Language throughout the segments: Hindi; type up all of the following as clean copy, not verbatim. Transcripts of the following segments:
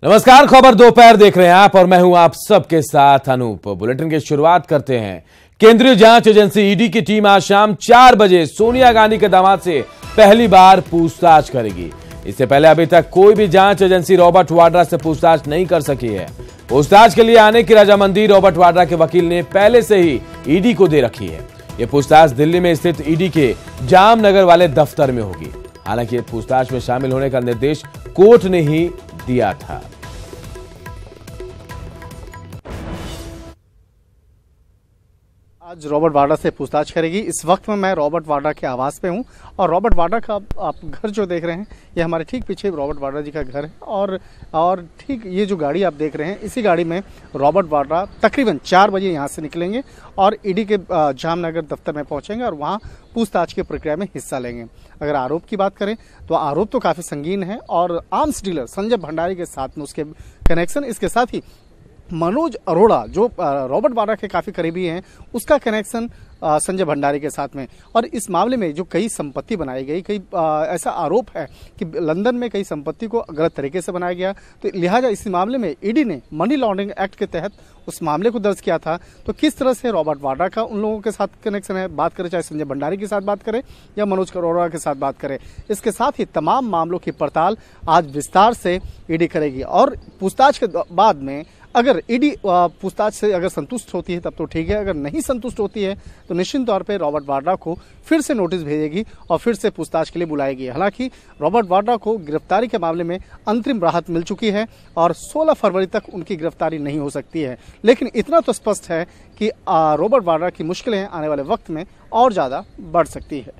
नमस्कार, खबर दोपहर देख रहे हैं आप और मैं हूं आप सबके साथ अनूप। बुलेटिन की शुरुआत करते हैं। केंद्रीय जांच एजेंसी ईडी की टीम आज शाम 4 बजे सोनिया गांधी के दामाद से पहली बार पूछताछ करेगी। इससे पहले अभी तक कोई भी जांच एजेंसी रॉबर्ट वाड्रा से पूछताछ नहीं कर सकी है। पूछताछ के लिए आने की रजामंदी रॉबर्ट वाड्रा के वकील ने पहले से ही ईडी को दे रखी है। यह पूछताछ दिल्ली में स्थित ईडी के जामनगर वाले दफ्तर में होगी। हालांकि पूछताछ में शामिल होने का निर्देश कोर्ट ने ही दिया था। आज रॉबर्ट वाड्रा से पूछताछ करेगी। इस वक्त में मैं रॉबर्ट वाड्रा के आवास पे हूं और रॉबर्ट वाड्रा का आप घर जो देख रहे हैं ये हमारे ठीक पीछे रॉबर्ट वाड्रा जी का घर है और ठीक ये जो गाड़ी आप देख रहे हैं इसी गाड़ी में रॉबर्ट वाड्रा तकरीबन 4 बजे यहां से निकलेंगे और ईडी के जामनगर दफ्तर में पहुंचेंगे और वहां पूछताछ की प्रक्रिया में हिस्सा लेंगे। अगर आरोप की बात करें तो आरोप तो काफी संगीन है और आर्म्स डीलर संजय भंडारी के साथ में उसके कनेक्शन, इसके साथ ही मनोज अरोड़ा जो रॉबर्ट वाड्रा के काफी करीबी हैं उसका कनेक्शन संजय भंडारी के साथ में। और इस मामले में जो कई संपत्ति बनाई गई, कई ऐसा आरोप है कि लंदन में कई संपत्ति को गलत तरीके से बनाया गया, तो लिहाजा इस मामले में ईडी ने मनी लॉन्ड्रिंग एक्ट के तहत उस मामले को दर्ज किया था। तो किस तरह से रॉबर्ट वाड्रा का उन लोगों के साथ कनेक्शन है, बात करें चाहे संजय भंडारी के साथ बात करें या मनोज अरोड़ा के साथ बात करें, इसके साथ ही तमाम मामलों की पड़ताल आज विस्तार से ईडी करेगी। और पूछताछ के बाद में अगर ईडी पूछताछ से अगर संतुष्ट होती है तब तो ठीक है, अगर नहीं संतुष्ट होती है तो निश्चित तौर पे रॉबर्ट वाड्रा को फिर से नोटिस भेजेगी और फिर से पूछताछ के लिए बुलाएगी। हालांकि रॉबर्ट वाड्रा को गिरफ्तारी के मामले में अंतरिम राहत मिल चुकी है और 16 फरवरी तक उनकी गिरफ्तारी नहीं हो सकती है, लेकिन इतना तो स्पष्ट है कि रॉबर्ट वाड्रा की मुश्किलें आने वाले वक्त में और ज्यादा बढ़ सकती है।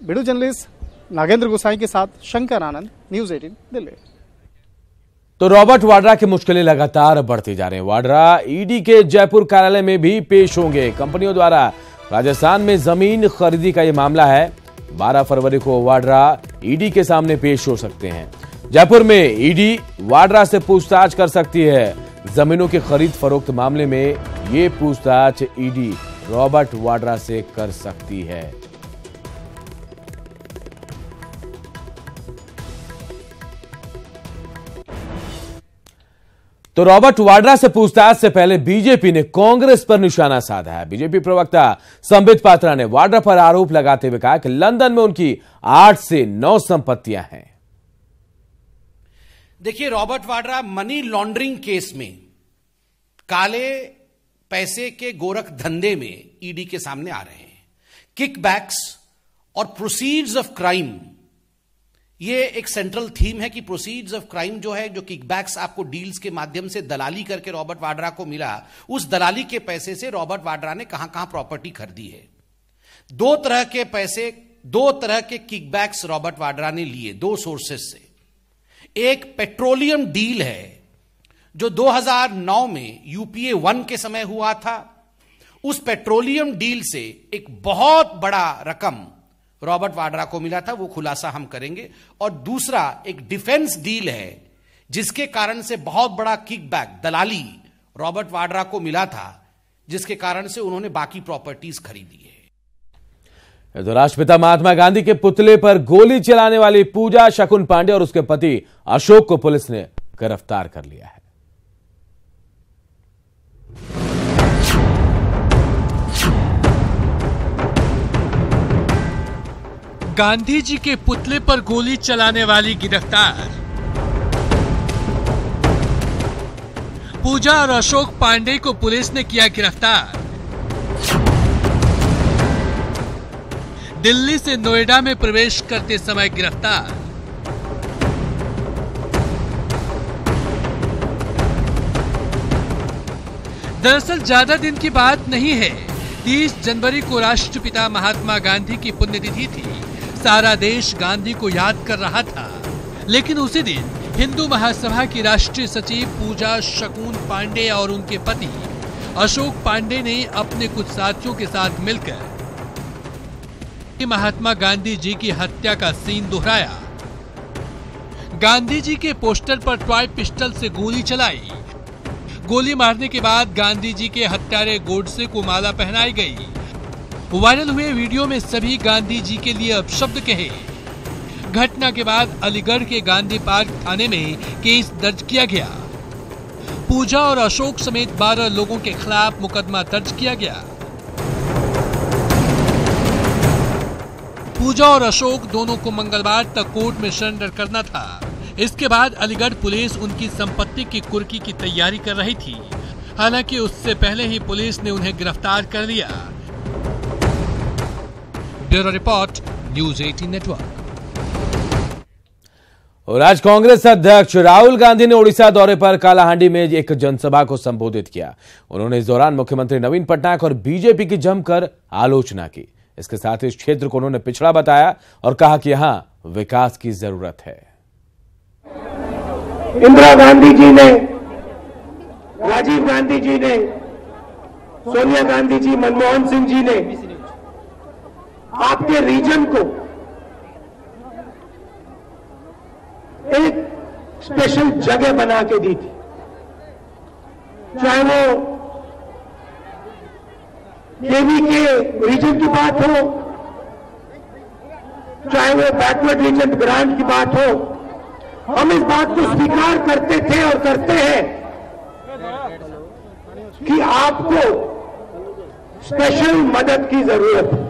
वीडियो जर्नलिस्ट नागेंद्र गोसाई के साथ शंकर आनंद, न्यूज 18 दिल्ली। तो रॉबर्ट वाड्रा की मुश्किलें लगातार बढ़ती जा रही हैं। वाड्रा ईडी के जयपुर कार्यालय में भी पेश होंगे। कंपनियों द्वारा राजस्थान में जमीन खरीदी का यह मामला है। 12 फरवरी को वाड्रा ईडी के सामने पेश हो सकते हैं। जयपुर में ईडी वाड्रा से पूछताछ कर सकती है। जमीनों की खरीद फरोख्त मामले में यह पूछताछ ईडी रॉबर्ट वाड्रा से कर सकती है। तो रॉबर्ट वाड्रा से पूछताछ से पहले बीजेपी ने कांग्रेस पर निशाना साधा है। बीजेपी प्रवक्ता संबित पात्रा ने वाड्रा पर आरोप लगाते हुए कहा कि लंदन में उनकी 8 से 9 संपत्तियां हैं। देखिए, Robert Vadra money laundering case में, काले पैसे के गोरख धंधे में ईडी के सामने आ रहे हैं। किकबैक्स और प्रोसीड्स ऑफ क्राइम, ये एक सेंट्रल थीम है कि प्रोसीड्स ऑफ क्राइम जो है, जो किकबैक्स आपको डील्स के माध्यम से दलाली करके रॉबर्ट वाड्रा को मिला, उस दलाली के पैसे से रॉबर्ट वाड्रा ने कहां कहां प्रॉपर्टी खरीदी है। 2 तरह के पैसे, 2 तरह के किकबैक्स रॉबर्ट वाड्रा ने लिए 2 सोर्सेस से। एक पेट्रोलियम डील है जो 2009 में यूपीए 1 के समय हुआ था। उस पेट्रोलियम डील से एक बहुत बड़ा रकम रॉबर्ट वाड्रा को मिला था, वो खुलासा हम करेंगे। और दूसरा एक डिफेंस डील है जिसके कारण से बहुत बड़ा किकबैक, दलाली रॉबर्ट वाड्रा को मिला था, जिसके कारण से उन्होंने बाकी प्रॉपर्टीज खरीदी है। तो राष्ट्रपिता महात्मा गांधी के पुतले पर गोली चलाने वाली पूजा शकुन पांडे और उसके पति अशोक को पुलिस ने गिरफ्तार कर लिया है। गांधी जी के पुतले पर गोली चलाने वाली गिरफ्तार। पूजा और अशोक पांडे को पुलिस ने किया गिरफ्तार। दिल्ली से नोएडा में प्रवेश करते समय गिरफ्तार। दरअसल ज्यादा दिन की बात नहीं है। 30 जनवरी को राष्ट्रपिता महात्मा गांधी की पुण्यतिथि थी। सारा देश गांधी को याद कर रहा था, लेकिन उसी दिन हिंदू महासभा की राष्ट्रीय सचिव पूजा शकुन पांडे और उनके पति अशोक पांडे ने अपने कुछ साथियों के साथ मिलकर महात्मा गांधी जी की हत्या का सीन दोहराया। गांधी जी के पोस्टर पर टॉय पिस्टल से गोली चलाई। गोली मारने के बाद गांधी जी के हत्यारे गोडसे को माला पहनाई गई। वायरल हुए वीडियो में सभी गांधी जी के लिए अपशब्द कहे। घटना के बाद अलीगढ़ के गांधी पार्क थाने में केस दर्ज किया गया। पूजा और अशोक समेत 12 लोगों के खिलाफ मुकदमा दर्ज किया गया। पूजा और अशोक दोनों को मंगलवार तक कोर्ट में सरेंडर करना था। इसके बाद अलीगढ़ पुलिस उनकी संपत्ति की कुर्की की तैयारी कर रही थी। हालांकि उससे पहले ही पुलिस ने उन्हें गिरफ्तार कर लिया। Bureau report, news 18 network. और आज कांग्रेस अध्यक्ष राहुल गांधी ने ओडिशा दौरे पर कालाहांडी में एक जनसभा को संबोधित किया। उन्होंने इस दौरान मुख्यमंत्री नवीन पटनायक और बीजेपी की जमकर आलोचना की। इसके साथ ही इस क्षेत्र को उन्होंने पिछड़ा बताया और कहा कि यहां विकास की जरूरत है। इंदिरा गांधी जी ने, राजीव गांधी जी ने, सोनिया गांधी जी, मनमोहन सिंह जी ने आपके रीजन को एक स्पेशल जगह बना के दी थी। चाहे वो केवी के रीजन की बात हो, चाहे वो बैकवर्ड रीजन ग्रांट की बात हो, हम इस बात को स्वीकार करते थे और करते हैं कि आपको स्पेशल मदद की जरूरत है।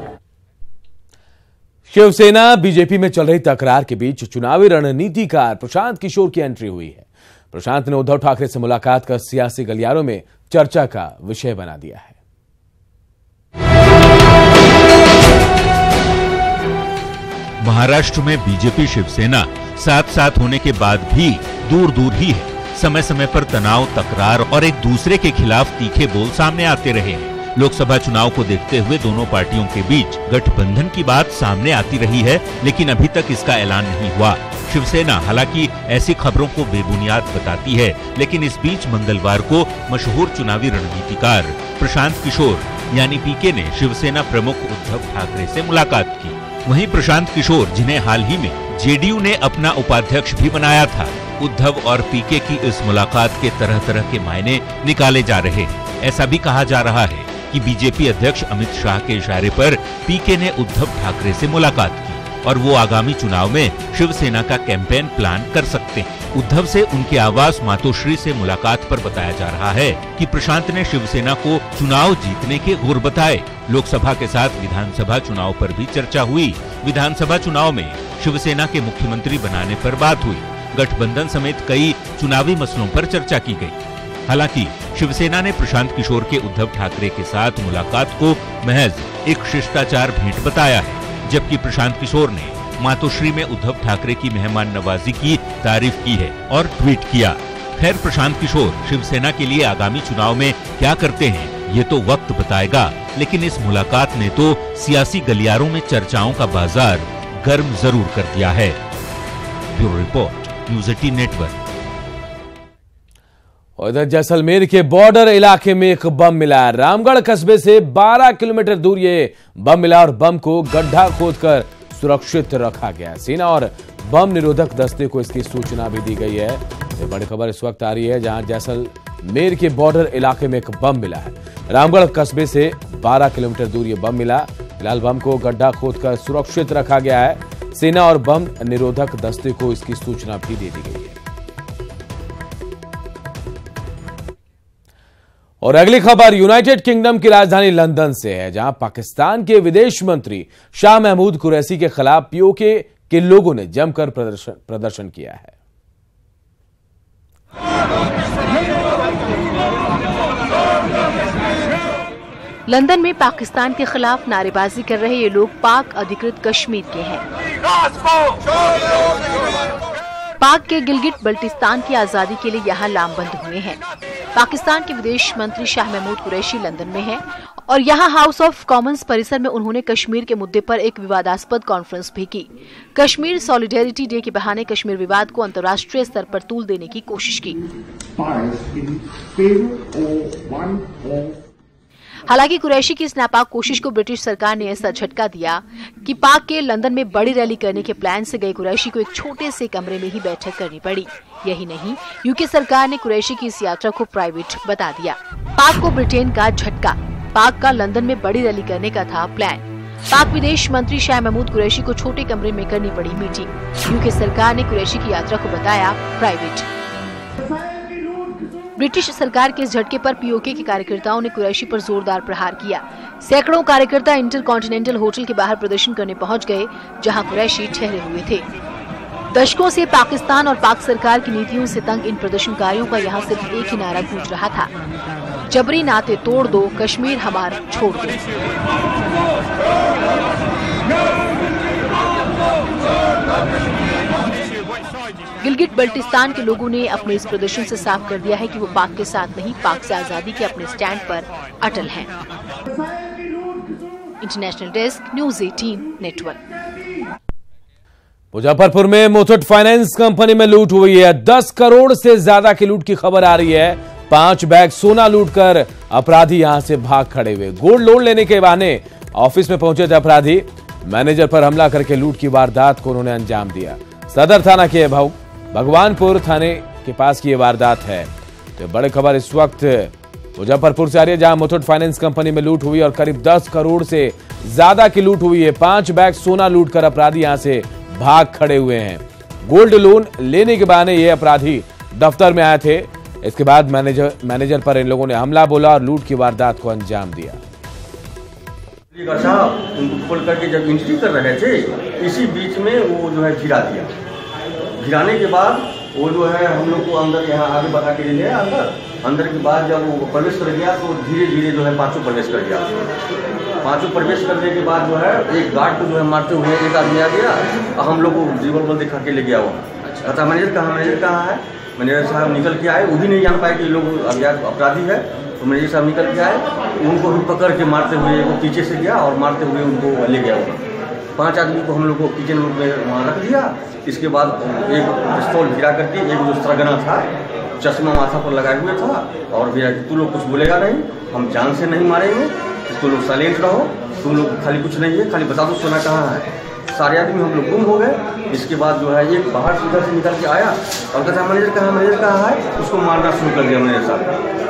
शिवसेना बीजेपी में चल रही तकरार के बीच चुनावी रणनीतिकार प्रशांत किशोर की एंट्री हुई है। प्रशांत ने उद्धव ठाकरे से मुलाकात कर सियासी गलियारों में चर्चा का विषय बना दिया है। महाराष्ट्र में बीजेपी शिवसेना साथ साथ होने के बाद भी दूर दूर ही है। समय समय पर तनाव, तकरार और एक दूसरे के खिलाफ तीखे बोल सामने आते रहे हैं। लोकसभा चुनाव को देखते हुए दोनों पार्टियों के बीच गठबंधन की बात सामने आती रही है, लेकिन अभी तक इसका ऐलान नहीं हुआ। शिवसेना हालांकि ऐसी खबरों को बेबुनियाद बताती है, लेकिन इस बीच मंगलवार को मशहूर चुनावी रणनीतिकार प्रशांत किशोर यानी पीके ने शिवसेना प्रमुख उद्धव ठाकरे से मुलाकात की। वहीं प्रशांत किशोर, जिन्हें हाल ही में जेडीयू ने अपना उपाध्यक्ष भी बनाया था, उद्धव और पीके की इस मुलाकात के तरह तरह के मायने निकाले जा रहे हैं। ऐसा भी कहा जा रहा है कि बीजेपी अध्यक्ष अमित शाह के इशारे पर पीके ने उद्धव ठाकरे से मुलाकात की और वो आगामी चुनाव में शिवसेना का कैंपेन प्लान कर सकते हैं। उद्धव से उनके आवास मातोश्री से मुलाकात पर बताया जा रहा है कि प्रशांत ने शिवसेना को चुनाव जीतने के गुर बताए। लोकसभा के साथ विधानसभा चुनाव पर भी चर्चा हुई। विधानसभा चुनाव में शिवसेना के मुख्यमंत्री बनाने पर बात हुई। गठबंधन समेत कई चुनावी मसलों पर चर्चा की गई। हालांकि शिवसेना ने प्रशांत किशोर के उद्धव ठाकरे के साथ मुलाकात को महज एक शिष्टाचार भेंट बताया है, जबकि प्रशांत किशोर ने मातोश्री में उद्धव ठाकरे की मेहमान नवाजी की तारीफ की है और ट्वीट किया। खैर, प्रशांत किशोर शिवसेना के लिए आगामी चुनाव में क्या करते हैं ये तो वक्त बताएगा, लेकिन इस मुलाकात ने तो सियासी गलियारों में चर्चाओं का बाजार गर्म जरूर कर दिया है। Bureau report, news 18 network. और इधर जैसलमेर के बॉर्डर इलाके में एक बम मिला। रामगढ़ कस्बे से 12 किलोमीटर दूर ये बम मिला और बम को गड्ढा खोदकर सुरक्षित रखा गया। सेना और बम निरोधक दस्ते को इसकी सूचना भी दी गई है। ये बड़ी खबर इस वक्त आ रही है जहां जैसलमेर के बॉर्डर इलाके में एक बम मिला है। रामगढ़ कस्बे से 12 किलोमीटर दूर ये बम मिला। फिलहाल बम को गड्ढा खोदकर सुरक्षित रखा गया है। सेना और बम निरोधक दस्ते को इसकी सूचना भी दे दी गई है। और अगली खबर यूनाइटेड किंगडम की राजधानी लंदन से है, जहां पाकिस्तान के विदेश मंत्री शाह महमूद कुरैशी के खिलाफ पीओके के लोगों ने जमकर प्रदर्शन किया है। लंदन में पाकिस्तान के खिलाफ नारेबाजी कर रहे ये लोग पाक अधिकृत कश्मीर के हैं। पाक के गिलगिट बल्टिस्तान की आजादी के लिए यहाँ लामबंद हुए हैं। पाकिस्तान के विदेश मंत्री शाह महमूद कुरैशी लंदन में हैं और यहाँ हाउस ऑफ कॉमन्स परिसर में उन्होंने कश्मीर के मुद्दे पर एक विवादास्पद कॉन्फ्रेंस भी की। कश्मीर सॉलिडेरिटी डे के बहाने कश्मीर विवाद को अंतर्राष्ट्रीय स्तर पर तूल देने की कोशिश की। हालांकि कुरैशी की इस नापाक कोशिश को ब्रिटिश सरकार ने ऐसा झटका दिया कि पाक के लंदन में बड़ी रैली करने के प्लान से गए कुरैशी को एक छोटे से कमरे में ही बैठक करनी पड़ी। यही नहीं, यूके सरकार ने कुरैशी की इस यात्रा को प्राइवेट बता दिया। पाक को ब्रिटेन का झटका। पाक का लंदन में बड़ी रैली करने का था प्लान। पाक विदेश मंत्री शाह महमूद कुरैशी को छोटे कमरे में करनी पड़ी मीटिंग। यूके सरकार ने कुरैशी की यात्रा को बताया प्राइवेट। ब्रिटिश सरकार के इस झटके पर पीओके के कार्यकर्ताओं ने कुरैशी पर जोरदार प्रहार किया। सैकड़ों कार्यकर्ता इंटरकॉन्टिनेंटल होटल के बाहर प्रदर्शन करने पहुंच गए, जहां कुरैशी ठहरे हुए थे। दशकों से पाकिस्तान और पाक सरकार की नीतियों से तंग इन प्रदर्शनकारियों का यहां सिर्फ एक ही नारा गूंज रहा था, जबरी नाते तोड़ दो, कश्मीर हमार छोड़ दो। गिलगिट बल्टिस्तान के लोगों ने अपने इस प्रदर्शन से साफ कर दिया है कि वो पाक के साथ नहीं, पाक से आजादी के अपने स्टैंड पर अटल हैं। International desk, news 18 network. Muzaffarpur में मुथूट फाइनेंस कंपनी में लूट हुई है। 10 करोड़ से ज्यादा की लूट की खबर आ रही है। 5 बैग सोना लूटकर अपराधी यहां से भाग खड़े हुए। गोल्ड लोन लेने के बहाने ऑफिस में पहुंचे थे अपराधी। मैनेजर पर हमला करके लूट की वारदात को उन्होंने अंजाम दिया। सदर थाना के भगवानपुर थाने के पास की यह वारदात है। तो बड़ी खबर इस वक्त मुजफ्फरपुर से आ रही है, जहां मुथूट फाइनेंस कंपनी में लूट हुई और करीब 10 करोड़ से ज्यादा की लूट हुई है। 5 बैग सोना लूटकर अपराधी यहां से भाग खड़े हुए हैं। गोल्ड लोन लेने के बहाने ये अपराधी दफ्तर में आए थे। इसके बाद मैनेजर पर इन लोगों ने हमला बोला और लूट की वारदात को अंजाम दिया। साहब उनको खोल करके जब एंट्री कर रहे थे, इसी बीच में वो जो है गिरा दिया। गिराने के बाद वो जो है हम लोग को अंदर यहाँ आगे बढ़ा के ले गया। अंदर के बाद जब वो प्रवेश कर गया तो धीरे धीरे जो है 5 प्रवेश कर गया। 5 प्रवेश करने के बाद जो है एक गार्ड को जो है मारते हुए एक आदमी आ गया और हम लोग को रिवॉल्वर दिखा के ले गया। वो कहता मैनेजर कहाँ है। मैनेजर साहब निकल के आए, वो भी नहीं जान पाए कि लोग अज्ञात अपराधी है। तो मैनेजर साहब निकल के आए, उनको भी पकड़ के मारते हुए वो पीछे से गया और मारते हुए उनको ले गया। 5 आदमी को हम लोग को किचन रूम में वहाँ रख दिया। इसके बाद एक पिस्तौल गिरा करके एक जो सरगना था, चश्मा माथा पर लगाए हुए था और भैया तू लोग कुछ बोलेगा नहीं, हम जान से नहीं मारेंगे, तू लोग साइलेंट रहो, तू लोग खाली कुछ नहीं है, खाली बता दो सोना कहाँ है। सारे आदमी हम लोग गुम हो गए। इसके बाद जो है एक बाहर से उधर से निकल के आया और कहता मैनेजर कहाँ है, उसको मारना शुरू कर दिया मैनेजर साहब।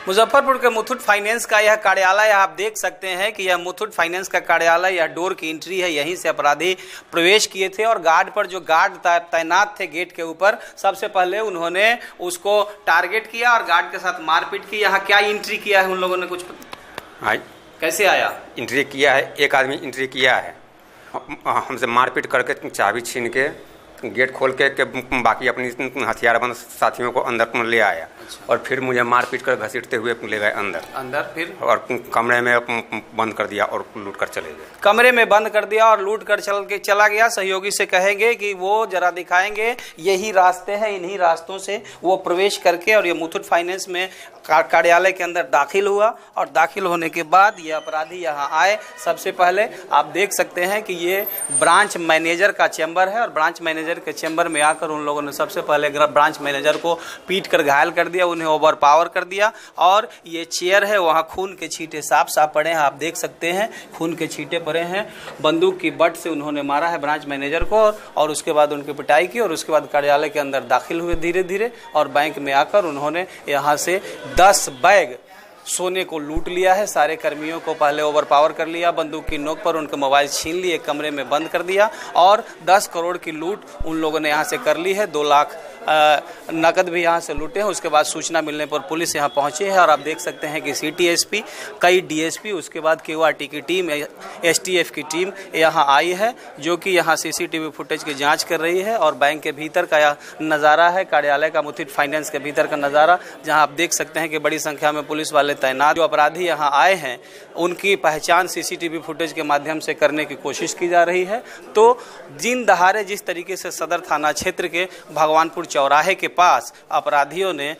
मुजफ्फरपुर के मुथूट फाइनेंस का यह कार्यालय आप देख सकते हैं कि यह मुथूट फाइनेंस का कार्यालय, यह डोर की एंट्री है। यहीं से अपराधी प्रवेश किए थे और गार्ड पर जो गार्ड तैनात थे गेट के ऊपर, सबसे पहले उन्होंने उसको टारगेट किया और गार्ड के साथ मारपीट की। यहाँ क्या एंट्री किया है उन लोगों ने, कुछ कैसे आया? एंट्री किया है, एक आदमी एंट्री किया है, हमसे मारपीट करके चाबी छीन के गेट खोल के बाकी अपनी हथियारबंद साथियों को अंदर ले आया। अच्छा। और फिर मुझे मारपीट कर घसीटते हुए ले गए अंदर फिर और कमरे में बंद कर दिया और लूट कर चले गए। कमरे में बंद कर दिया और लूट कर चला गया। सहयोगी से कहेंगे कि वो जरा दिखाएंगे, यही रास्ते हैं, इन्हीं रास्तों से वो प्रवेश करके और ये मुथूट फाइनेंस में कार्यालय के अंदर दाखिल हुआ। और दाखिल होने के बाद ये अपराधी यहाँ आए। सबसे पहले आप देख सकते हैं कि ये ब्रांच मैनेजर का चैम्बर है और ब्रांच मैनेजर के चैम्बर में आकर उन लोगों ने सबसे पहले ब्रांच मैनेजर को पीट कर घायल कर दिया, उन्हें ओवर पावर कर दिया। और ये चेयर है, वहाँ खून के छींटे साफ पड़े हैं, आप देख सकते हैं खून के छींटे पड़े हैं। बंदूक की बट से उन्होंने मारा है ब्रांच मैनेजर को और उसके बाद उनकी पिटाई की और उसके बाद कार्यालय के अंदर दाखिल हुए धीरे धीरे और बैंक में आकर उन्होंने यहाँ से 10 बैग सोने को लूट लिया है। सारे कर्मियों को पहले ओवर पावर कर लिया, बंदूक की नोक पर उनके मोबाइल छीन लिए, कमरे में बंद कर दिया और 10 करोड़ की लूट उन लोगों ने यहाँ से कर ली है। 2 लाख नकद भी यहाँ से लूटे हैं। उसके बाद सूचना मिलने पर पुलिस यहाँ पहुंची है और आप देख सकते हैं कि सिटी एसपी, कई डीएसपी, उसके बाद क्यूआरटी की टीम, एसटीएफ की टीम यहाँ आई है, जो कि यहाँ सीसीटीवी फुटेज की जांच कर रही है। और बैंक के भीतर का यह नज़ारा है, कार्यालय का, मुथूट फाइनेंस के भीतर का नज़ारा, जहाँ आप देख सकते हैं कि बड़ी संख्या में पुलिस वाले तैनात। जो अपराधी यहाँ आए हैं उनकी पहचान सीसीटीवी फुटेज के माध्यम से करने की कोशिश की जा रही है। तो दिन दहाड़े जिस तरीके से सदर थाना क्षेत्र के भगवानपुर चौराहे के पास अपराधियों ने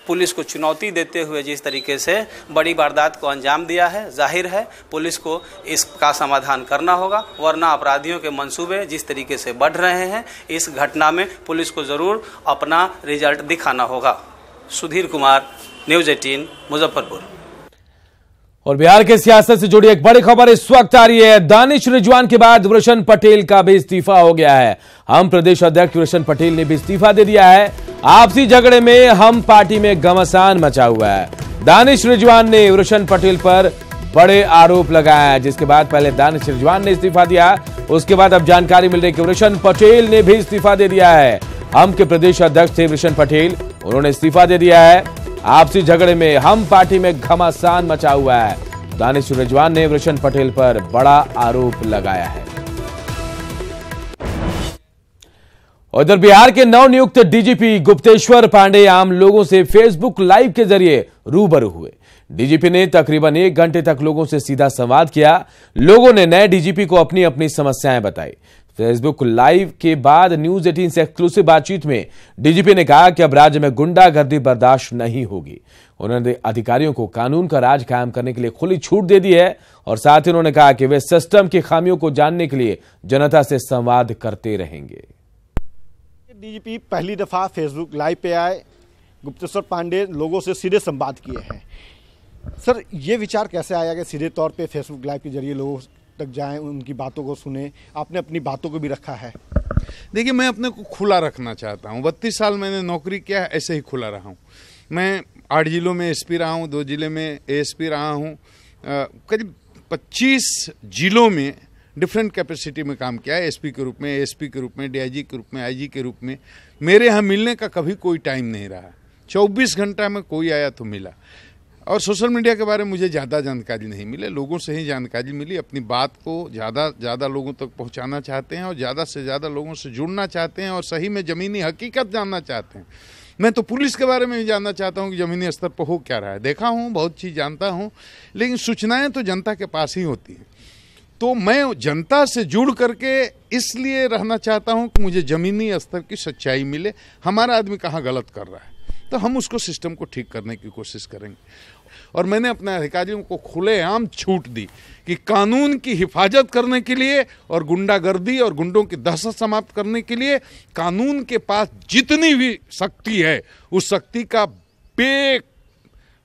पुलिस को चुनौती देते हुए जिस तरीके से बड़ी वारदात को अंजाम दिया है, जाहिर है पुलिस को इसका समाधान करना होगा, वरना अपराधियों के मंसूबे जिस तरीके से बढ़ रहे हैं, इस घटना में पुलिस को ज़रूर अपना रिजल्ट दिखाना होगा। सुधीर कुमार, न्यूज़ 18 मुजफ्फरपुर। और बिहार के सियासत से जुड़ी एक बड़ी खबर इस वक्त आ रही है। दानिश रिजवान के बाद वृषण पटेल का भी इस्तीफा हो गया है। हम प्रदेश अध्यक्ष वृषण पटेल ने भी इस्तीफा दे दिया है। आपसी झगड़े में हम पार्टी में घमासान मचा हुआ है। दानिश रिजवान ने वृषण पटेल पर बड़े आरोप लगाए हैं, जिसके बाद पहले दानिश रिजवान ने इस्तीफा दिया, उसके बाद अब जानकारी मिल रही कि वृषण पटेल ने भी इस्तीफा दे दिया है। हम के प्रदेश अध्यक्ष थे वृषण पटेल, उन्होंने इस्तीफा दे दिया है। आपसी झगड़े में हम पार्टी में घमासान मचा हुआ है। दानिश रिजवान ने वृषण पटेल पर बड़ा आरोप लगाया है। उधर बिहार के नवनियुक्त डीजीपी गुप्तेश्वर पांडे आम लोगों से फेसबुक लाइव के जरिए रूबरू हुए। डीजीपी ने तकरीबन 1 घंटे तक लोगों से सीधा संवाद किया। लोगों ने नए डीजीपी को अपनी अपनी समस्याएं बताई। फेसबुक लाइव के बाद न्यूज 18 से एक्सक्लूसिव बातचीत में डीजीपी ने कहा कि अब राज्य में गुंडागर्दी बर्दाश्त नहीं होगी। उन्होंने अधिकारियों को कानून का राज कायम करने के लिए खुली छूट दे दी है और साथ ही उन्होंने कहा कि वे सिस्टम की खामियों को जानने के लिए जनता से संवाद करते रहेंगे। डीजीपी पहली दफा फेसबुक लाइव पे आए, गुप्तेश्वर पांडे लोगों से सीधे संवाद किए हैं। सर, ये विचार कैसे आया कि सीधे तौर पे फेसबुक लाइव के जरिए लोगों तक जाएं, उनकी बातों को सुने? आपने अपनी बातों को भी रखा है। देखिए, मैं अपने को खुला रखना चाहता हूँ। 32 साल मैंने नौकरी किया है, ऐसे ही खुला रहा हूँ। मैं 8 जिलों में एसपी रहा हूँ, 2 जिले में एएसपी रहा हूँ, करीब 25 जिलों में डिफरेंट कैपेसिटी में काम किया है। एसपी के रूप में, एएसपी के रूप में, डीआईजी के रूप में, आईजी के रूप में। मेरे यहाँ मिलने का कभी कोई टाइम नहीं रहा। 24 घंटा में कोई आया तो मिला। और सोशल मीडिया के बारे में मुझे ज़्यादा जानकारी नहीं मिली, लोगों से ही जानकारी मिली। अपनी बात को ज़्यादा लोगों तक पहुंचाना चाहते हैं और ज़्यादा से ज़्यादा लोगों से जुड़ना चाहते हैं और सही में ज़मीनी हकीकत जानना चाहते हैं। मैं तो पुलिस के बारे में भी जानना चाहता हूं कि ज़मीनी स्तर पर हो क्या रहा है। देखा हूं, बहुत चीज़ जानता हूं, लेकिन सूचनाएं तो जनता के पास ही होती हैं। तो मैं जनता से जुड़ करके इसलिए रहना चाहता हूं कि मुझे ज़मीनी स्तर की सच्चाई मिले। हमारा आदमी कहाँ गलत कर रहा है तो हम उसको सिस्टम को ठीक करने की कोशिश करेंगे। और मैंने अपने अधिकारियों को खुलेआम छूट दी कि कानून की हिफाजत करने के लिए और गुंडागर्दी और गुंडों की दहशत समाप्त करने के लिए कानून के पास जितनी भी शक्ति है उस शक्ति का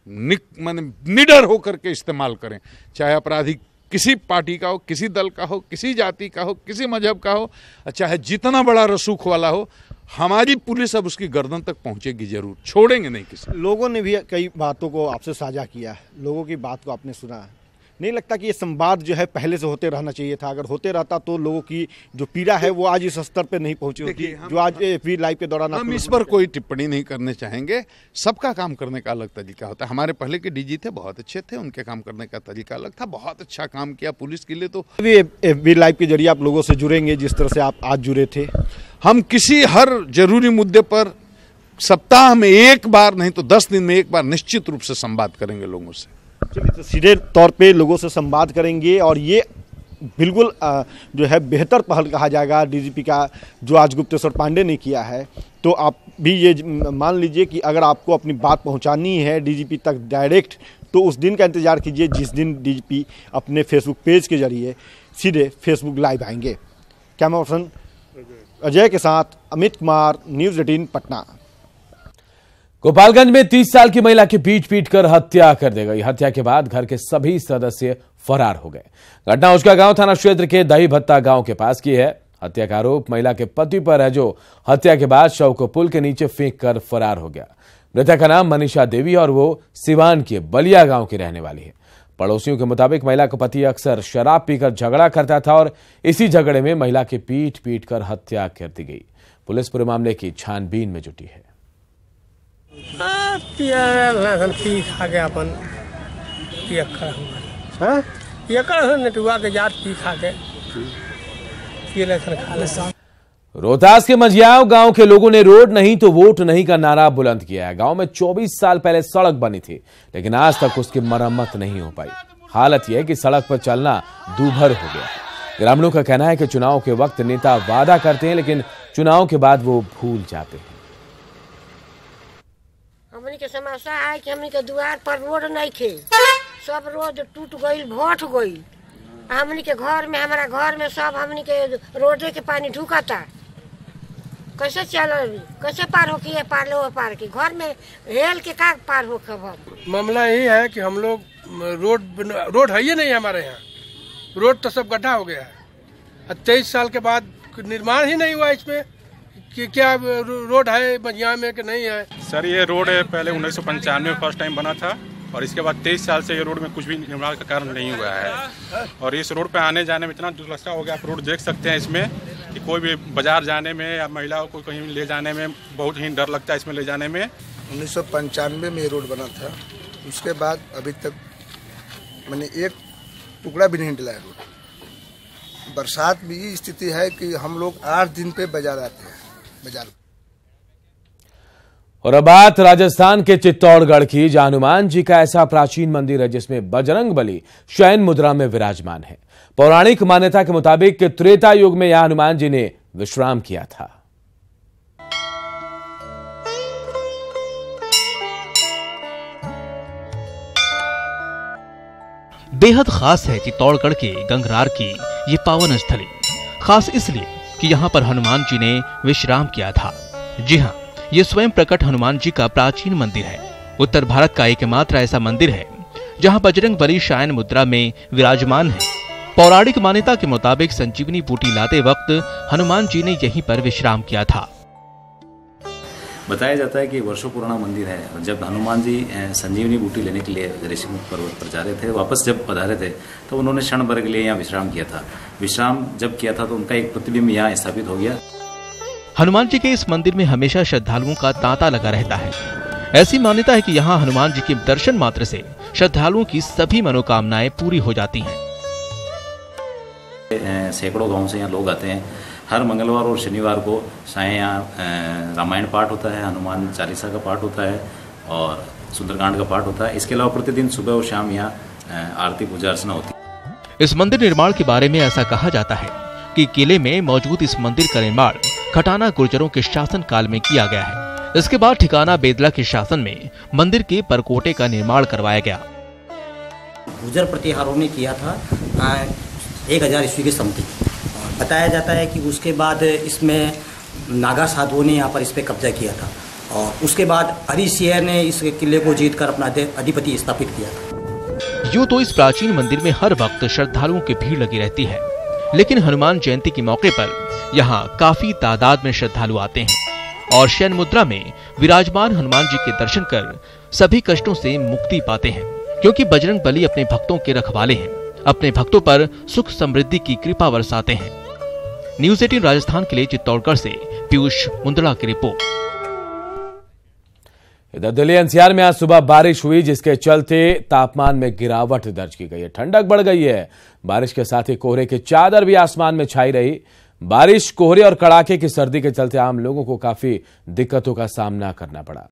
निडर होकर के इस्तेमाल करें। चाहे अपराधी किसी पार्टी का हो, किसी दल का हो, किसी जाति का हो, किसी मजहब का हो, चाहे जितना बड़ा रसूख वाला हो, हमारी पुलिस अब उसकी गर्दन तक पहुंचेगी जरूर, छोड़ेंगे नहीं किसी। लोगों ने भी कई बातों को आपसे साझा किया है, लोगों की बात को आपने सुना है। नहीं लगता कि ये संवाद जो है पहले से होते रहना चाहिए था? अगर होते रहता तो लोगों की जो पीड़ा है वो आज इस स्तर पे नहीं पहुंची होती जो आज फ्री लाइव के दौरान। हम इस पर कोई टिप्पणी नहीं करने चाहेंगे। सबका काम करने का अलग तरीका होता है। हमारे पहले के डीजी थे, बहुत अच्छे थे, उनके काम करने का तरीका अलग था, बहुत अच्छा काम किया पुलिस के लिए। तो फ्री लाइव के जरिए आप लोगों से जुड़ेंगे जिस तरह से आप आज जुड़े थे। हम किसी हर जरूरी मुद्दे पर सप्ताह में 1 बार नहीं तो 10 दिन में 1 बार निश्चित रूप से संवाद करेंगे लोगों से। चलिए, तो सीधे तौर पे लोगों से संवाद करेंगे और ये बिल्कुल जो है बेहतर पहल कहा जाएगा डीजीपी का जो आज गुप्तेश्वर पांडे ने किया है। तो आप भी ये मान लीजिए कि अगर आपको अपनी बात पहुंचानी है डीजीपी तक डायरेक्ट तो उस दिन का इंतजार कीजिए जिस दिन डीजीपी अपने फेसबुक पेज के जरिए सीधे फेसबुक लाइव आएंगे। कैमरा पर्सन अजय के साथ अमित कुमार, न्यूज़ 18 पटना। गोपालगंज में 30 साल की महिला की पीट कर हत्या कर दी गई। हत्या के बाद घर के सभी सदस्य फरार हो गए। घटना उसका गांव थाना क्षेत्र के दही भत्ता गांव के पास की है। हत्या का आरोप महिला के पति पर है जो हत्या के बाद शव को पुल के नीचे फेंक कर फरार हो गया। मृतक का नाम मनीषा देवी और वो सिवान के बलिया गांव की रहने वाली है। पड़ोसियों के मुताबिक महिला का पति अक्सर शराब पीकर झगड़ा करता था और इसी झगड़े में महिला की पीट कर हत्या कर दी गई। पुलिस पूरे मामले की छानबीन में जुटी है। रोहतास के मझियाव गांव के लोगों ने रोड नहीं तो वोट नहीं का नारा बुलंद किया है। गांव में 24 साल पहले सड़क बनी थी लेकिन आज तक उसकी मरम्मत नहीं हो पाई। हालत यह है कि सड़क पर चलना दूभर हो गया है। ग्रामीणों का कहना है कि चुनाव के वक्त नेता वादा करते हैं लेकिन चुनाव के बाद वो भूल जाते हैं। हमनी के समस्या है कि हमनी के द्वार पर रोड नहीं थे, सब रोड टूट गई, भट गई। हमनी के घर में, हमारा घर में सब हमनी के रोडे के पानी ढुकाता। कैसे चल, कैसे पार हो किए पार लो पार की घर में हेल के का पार हो। खबर मामला यही है कि हम लोग रोड है ही नहीं हमारे यहाँ। रोड तो सब गड्ढा हो गया है। 23 साल के बाद निर्माण ही नहीं हुआ इसमें कि क्या रोड है मझिया में कि नहीं है। सर ये रोड है पहले 1995 में फर्स्ट टाइम बना था और इसके बाद 23 साल से ये रोड में कुछ भी निर्माण का कार्य नहीं हुआ है। और इस रोड पर आने जाने में इतना दुर्दशा हो गया। आप रोड देख सकते हैं इसमें कि कोई भी बाजार जाने में या महिलाओं को कहीं ले जाने में बहुत ही डर लगता है इसमें ले जाने में। 1995 में ये रोड बना था, उसके बाद अभी तक मैंने एक टुकड़ा भी नहीं डलाया रोड। बरसात भी ये स्थिति है कि हम लोग 8 दिन पे बाजार आते हैं बाजार। और अब बात राजस्थान के चित्तौड़गढ़ की, जहां हनुमान जी का ऐसा प्राचीन मंदिर है जिसमें बजरंग बली शयन मुद्रा में विराजमान है। पौराणिक मान्यता के मुताबिक त्रेता युग में यहां हनुमान जी ने विश्राम किया था। बेहद खास है चित्तौड़गढ़ के गंगरार की ये पावन स्थली। खास इसलिए कि यहाँ पर हनुमान जी ने विश्राम किया था। जी हाँ, ये स्वयं प्रकट हनुमान जी का प्राचीन मंदिर है। उत्तर भारत का एकमात्र ऐसा मंदिर है जहाँ बजरंग बली शयन मुद्रा में विराजमान है। पौराणिक मान्यता के मुताबिक संजीवनी बूटी लाते वक्त हनुमान जी ने यहीं पर विश्राम किया था। बताया जाता है कि वर्षों पुराना मंदिर है। और जब हनुमान जी संजीवनी बूटी लेने के लिए ऋषिमुख पर्वत पर जा रहे थे, वापस जब पधारे थे तो उन्होंने क्षण भर के लिए यहाँ विश्राम किया था। विश्राम जब किया था तो उनका एक प्रतिबिंब यहाँ स्थापित हो गया। हनुमान जी के इस मंदिर में हमेशा श्रद्धालुओं का तांता लगा रहता है। ऐसी मान्यता है कि यहाँ हनुमान जी के दर्शन मात्र से श्रद्धालुओं की सभी मनोकामनाएं पूरी हो जाती हैं। सैकड़ों गांव से यहाँ लोग आते हैं। हर मंगलवार और शनिवार को सायं यहाँ रामायण पाठ होता है, हनुमान चालीसा का पाठ होता है और सुंदरकांड का पाठ होता है। इसके अलावा प्रतिदिन सुबह और शाम यहाँ आरती पूजा अर्चना होती है। इस मंदिर निर्माण के बारे में ऐसा कहा जाता है कि किले में मौजूद इस मंदिर का निर्माण खटाना गुर्जरों के शासन काल में किया गया है। इसके बाद ठिकाना बेदला के शासन में मंदिर के परकोटे का निर्माण करवाया गया। गुर्जर प्रतिहारों ने किया था 1000 ईस्वी के समथिंग। बताया जाता है कि उसके बाद इसमें नागा साधुओं ने यहाँ पर इस पर कब्जा किया था और उसके बाद हरिशेर ने इस किले को जीतकर अपना अधिपति स्थापित किया था। यूं तो इस प्राचीन मंदिर में हर वक्त श्रद्धालुओं की भीड़ लगी रहती है, लेकिन हनुमान जयंती के मौके पर यहाँ काफी तादाद में श्रद्धालु आते हैं और शयन मुद्रा में विराजमान हनुमान जी के दर्शन कर सभी कष्टों से मुक्ति पाते हैं, क्योंकि बजरंग बली अपने भक्तों के रखवाले हैं। अपने भक्तों पर सुख समृद्धि की कृपा बरसाते हैं। न्यूज़ 18 राजस्थान के लिए चित्तौड़गढ़ से पीयूष मुंदड़ा की रिपोर्ट। इधर दिल्ली एनसीआर में आज सुबह बारिश हुई, जिसके चलते तापमान में गिरावट दर्ज की गई है। ठंडक बढ़ गई है। बारिश के साथ ही कोहरे की चादर भी आसमान में छाई रही। बारिश, कोहरे और कड़ाके की सर्दी के चलते आम लोगों को काफी दिक्कतों का सामना करना पड़ा।